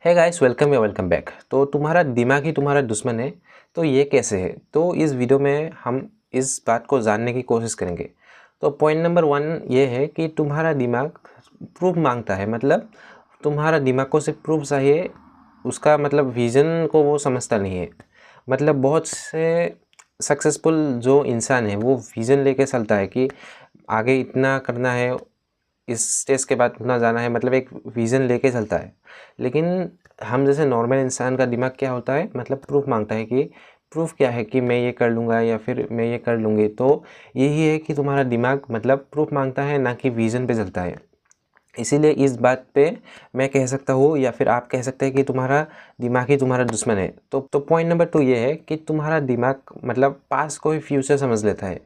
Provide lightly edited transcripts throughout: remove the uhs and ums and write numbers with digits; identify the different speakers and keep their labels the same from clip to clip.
Speaker 1: है guys, welcome या welcome back. तो तुम्हारा दिमाग ही तुम्हारा दुश्मन है, तो ये कैसे है? तो इस वीडियो में हम इस बात को जानने की कोशिश करेंगे। तो पॉइंट नंबर 1 ये है कि तुम्हारा दिमाग प्रूफ मांगता है। मतलब तुम्हारा दिमाग को सिर्फ प्रूफ चाहिए, उसका मतलब विज़न को वो समझता नहीं है। मतलब बहुत से सक्सेसफुल जो इंसान है वो विज़न लेके चलता है कि आगे इतना करना है, इस स्टेज के बाद उतना जाना है, मतलब एक विज़न लेके चलता है। लेकिन हम जैसे नॉर्मल इंसान का दिमाग क्या होता है, मतलब प्रूफ मांगता है कि प्रूफ क्या है कि मैं ये कर लूँगा या फिर मैं ये कर लूँगी। तो यही है कि तुम्हारा दिमाग मतलब प्रूफ मांगता है, ना कि विज़न पे चलता है। इसीलिए इस बात पे मैं कह सकता हूँ या फिर आप कह सकते हैं कि तुम्हारा दिमाग ही तुम्हारा दुश्मन है। तो पॉइंट नंबर 2 ये है कि तुम्हारा दिमाग मतलब पास्ट को ही फ्यूचर समझ लेता है।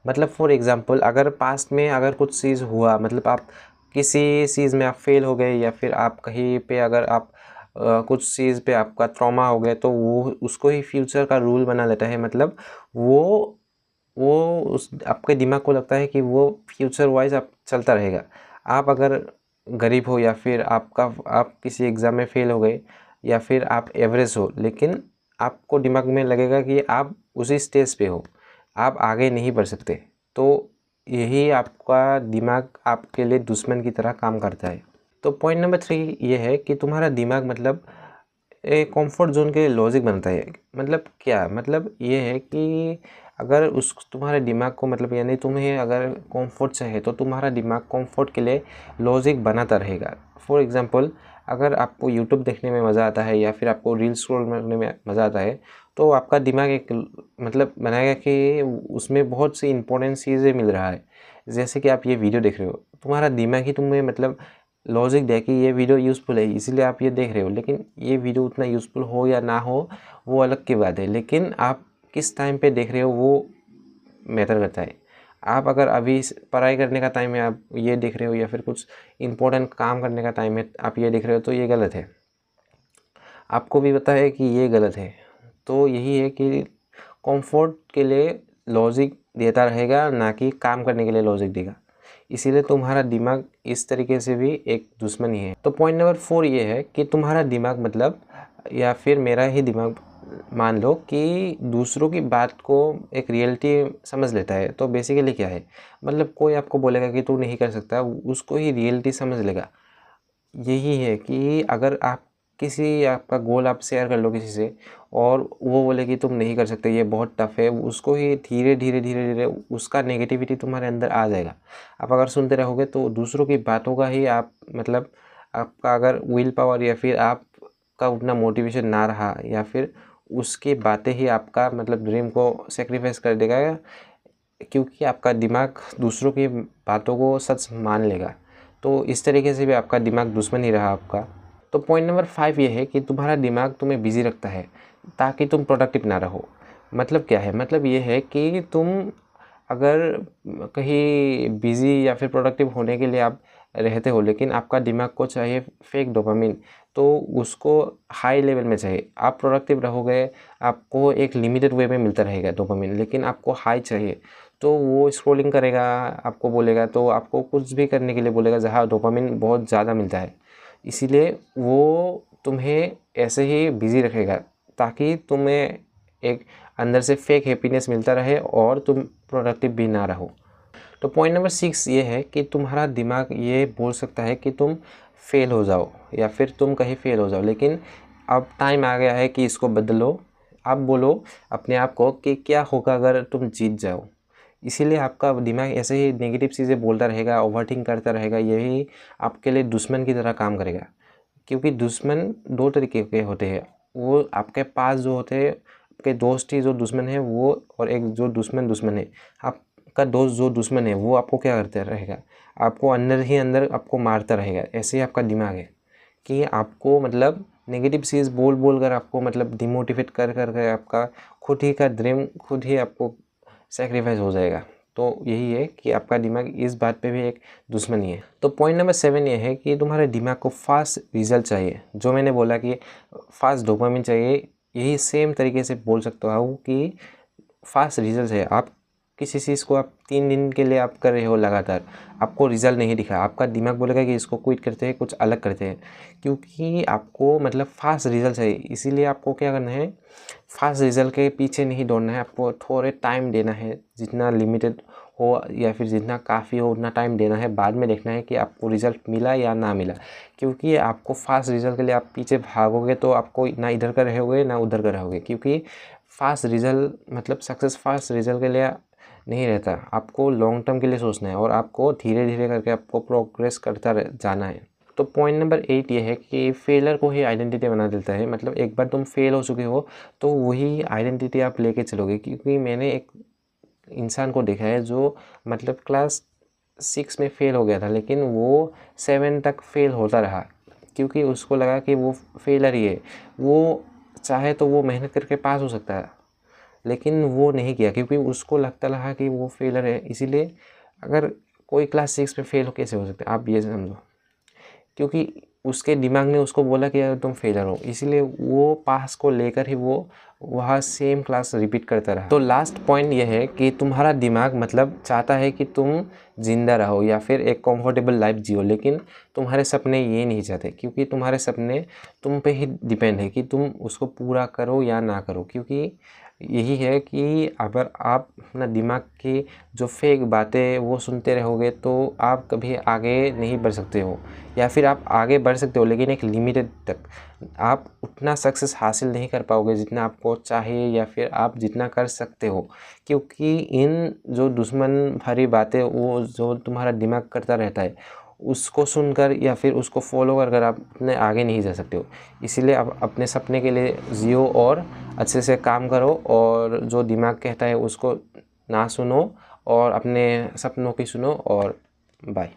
Speaker 1: मतलब फॉर एग्ज़ाम्पल, अगर पास्ट में अगर कुछ चीज़ हुआ, मतलब आप किसी चीज़ में आप फेल हो गए या फिर आप कहीं पे अगर आप कुछ चीज़ पे आपका ट्रॉमा हो गया, तो वो उसको ही फ्यूचर का रूल बना लेता है। मतलब वो उस आपके दिमाग को लगता है कि वो फ्यूचर वाइज आप चलता रहेगा। आप अगर गरीब हो या फिर आप किसी एग्ज़ाम में फ़ेल हो गए या फिर आप एवरेज हो, लेकिन आपको दिमाग में लगेगा कि आप उसी स्टेज पे हो, आप आगे नहीं बढ़ सकते। तो यही आपका दिमाग आपके लिए दुश्मन की तरह काम करता है। तो पॉइंट नंबर 3 ये है कि तुम्हारा दिमाग मतलब एक कंफर्ट जोन के लॉजिक बनता है। मतलब क्या मतलब ये है कि अगर उस तुम्हारे दिमाग को मतलब यानी तुम्हें अगर कंफर्ट चाहिए तो तुम्हारा दिमाग कंफर्ट के लिए लॉजिक बनाता रहेगा। फॉर एग्जांपल, अगर आपको यूट्यूब देखने में मज़ा आता है या फिर आपको रील स्क्रॉल करने में मज़ा आता है, तो आपका दिमाग एक मतलब बनाएगा कि उसमें बहुत सी इंपॉर्टेंट चीज़ें मिल रहा है। जैसे कि आप ये वीडियो देख रहे हो, तुम्हारा दिमाग ही तुम्हें मतलब लॉजिक दे कि ये वीडियो यूज़फुल है, इसीलिए आप ये देख रहे हो। लेकिन ये वीडियो उतना यूज़फुल हो या ना हो, वो अलग की बात है। लेकिन आप किस टाइम पे देख रहे हो वो मैटर करता है। आप अगर अभी पढ़ाई करने का टाइम है, आप ये देख रहे हो, या फिर कुछ इम्पोर्टेंट काम करने का टाइम है, आप ये देख रहे हो, तो ये गलत है। आपको भी पता है कि ये गलत है। तो यही है कि कंफर्ट के लिए लॉजिक देता रहेगा, ना कि काम करने के लिए लॉजिक देगा। इसीलिए तुम्हारा दिमाग इस तरीके से भी एक दुश्मन ही है। तो पॉइंट नंबर 4 ये है कि तुम्हारा दिमाग मतलब या फिर मेरा ही दिमाग मान लो कि दूसरों की बात को एक रियलिटी समझ लेता है। तो बेसिकली क्या है, मतलब कोई आपको बोलेगा कि तू नहीं कर सकता, उसको ही रियलिटी समझ लेगा। यही है कि अगर आप किसी आपका गोल आप शेयर कर लो किसी से और वो बोले कि तुम नहीं कर सकते, ये बहुत टफ़ है, उसको ही धीरे धीरे धीरे धीरे उसका नेगेटिविटी तुम्हारे अंदर आ जाएगा। आप अगर सुनते रहोगे तो दूसरों की बातों का ही आप मतलब आपका अगर विल पावर या फिर आपका उतना मोटिवेशन ना रहा, या फिर उसकी बातें ही आपका मतलब ड्रीम को सेक्रीफाइस कर देगा, क्योंकि आपका दिमाग दूसरों की बातों को सच मान लेगा। तो इस तरीके से भी आपका दिमाग दुश्मन ही रहा आपका। तो पॉइंट नंबर 5 ये है कि तुम्हारा दिमाग तुम्हें बिज़ी रखता है ताकि तुम प्रोडक्टिव ना रहो। मतलब क्या है, मतलब ये है कि तुम अगर कहीं बिज़ी या फिर प्रोडक्टिव होने के लिए आप रहते हो, लेकिन आपका दिमाग को चाहिए फेक डोपामिन, तो उसको हाई लेवल में चाहिए। आप प्रोडक्टिव रहोगे, आपको एक लिमिटेड वे में मिलता रहेगा डोपामिन, लेकिन आपको हाई चाहिए, तो वो स्क्रॉलिंग करेगा, आपको बोलेगा, तो आपको कुछ भी करने के लिए बोलेगा जहाँ डोपामिन बहुत ज़्यादा मिलता है। इसीलिए वो तुम्हें ऐसे ही बिज़ी रखेगा ताकि तुम्हें एक अंदर से फेक हैप्पीनेस मिलता रहे और तुम प्रोडक्टिव भी ना रहो। तो पॉइंट नंबर 6 ये है कि तुम्हारा दिमाग ये बोल सकता है कि तुम फेल हो जाओ या फिर तुम कहीं फेल हो जाओ, लेकिन अब टाइम आ गया है कि इसको बदलो। आप बोलो अपने आप को कि क्या होगा अगर तुम जीत जाओ। इसीलिए आपका दिमाग ऐसे ही नेगेटिव चीज़ें बोलता रहेगा, ओवरथिंक करता रहेगा, यही आपके लिए दुश्मन की तरह काम करेगा। क्योंकि दुश्मन 2 तरीके के होते हैं। वो आपके पास जो होते हैं, आपके दोस्त ही जो दुश्मन है वो, और एक जो दुश्मन है। आपका दोस्त जो दुश्मन है वो आपको क्या करता रहेगा, आपको अंदर ही अंदर आपको मारता रहेगा। ऐसे ही आपका दिमाग है कि आपको मतलब नेगेटिव चीज़ बोल बोल कर आपको मतलब डिमोटिवेट कर कर कर आपका खुद ही का ड्रीम खुद ही आपको सेक्रीफाइस हो जाएगा। तो यही है कि आपका दिमाग इस बात पे भी एक दुश्मनी है। तो पॉइंट नंबर 7 ये है कि तुम्हारे दिमाग को फास्ट रिजल्ट चाहिए। जो मैंने बोला कि फास्ट डोपामिन चाहिए, यही सेम तरीके से बोल सकता हूँ कि फास्ट रिजल्ट है। आप किसी चीज़ को आप 3 दिन के लिए आप कर रहे हो लगातार, आपको रिज़ल्ट नहीं दिखा, आपका दिमाग बोलेगा कि इसको क्विट करते हैं, कुछ अलग करते हैं, क्योंकि आपको मतलब फास्ट रिज़ल्ट चाहिए। इसीलिए आपको क्या करना है, फास्ट रिज़ल्ट के पीछे नहीं दौड़ना है, आपको थोड़े टाइम देना है, जितना लिमिटेड हो या फिर जितना काफ़ी हो उतना टाइम देना है। बाद में देखना है कि आपको रिज़ल्ट मिला या ना मिला, क्योंकि आपको फास्ट रिज़ल्ट के लिए आप पीछे भागोगे तो आपको ना इधर का रहोगे ना उधर का रहोगे, क्योंकि फास्ट रिज़ल्ट मतलब सक्सेस फास्ट रिज़ल्ट के लिए नहीं रहता। आपको लॉन्ग टर्म के लिए सोचना है और आपको धीरे धीरे करके आपको प्रोग्रेस करता जाना है। तो पॉइंट नंबर 8 ये है कि फेलियर को ही आइडेंटिटी बना देता है। मतलब एक बार तुम फेल हो चुके हो तो वही आइडेंटिटी आप लेके चलोगे। क्योंकि मैंने एक इंसान को देखा है जो मतलब क्लास 6 में फ़ेल हो गया था, लेकिन वो 7 तक फ़ेल होता रहा, क्योंकि उसको लगा कि वो फेलर ही है। वो चाहे तो वो मेहनत करके पास हो सकता है, लेकिन वो नहीं किया क्योंकि उसको लगता रहा कि वो फेलर है। इसीलिए अगर कोई क्लास 6 में फ़ेल कैसे हो सकते हैं, आप ये समझो, क्योंकि उसके दिमाग ने उसको बोला कि यार तुम फेलर हो, इसीलिए वो पास को लेकर ही वो वहाँ सेम क्लास रिपीट करता रहा। तो लास्ट पॉइंट ये है कि तुम्हारा दिमाग मतलब चाहता है कि तुम जिंदा रहो या फिर एक कंफर्टेबल लाइफ जियो, लेकिन तुम्हारे सपने ये नहीं चाहते, क्योंकि तुम्हारे सपने तुम पे ही डिपेंड है कि तुम उसको पूरा करो या ना करो। क्योंकि यही है कि अगर आप अपना दिमाग की जो फेक बातें वो सुनते रहोगे तो आप कभी आगे नहीं बढ़ सकते हो, या फिर आप आगे बढ़ सकते हो लेकिन एक लिमिटेड तक। आप उतना सक्सेस हासिल नहीं कर पाओगे जितना आपको चाहिए या फिर आप जितना कर सकते हो, क्योंकि इन जो दुश्मन भरी बातें वो जो तुम्हारा दिमाग करता रहता है उसको सुनकर या फिर उसको फॉलो कर आप उतने आगे नहीं जा सकते हो। इसीलिए आप अपने सपने के लिए जियो और अच्छे से काम करो, और जो दिमाग कहता है उसको ना सुनो और अपने सपनों की सुनो। और बाय।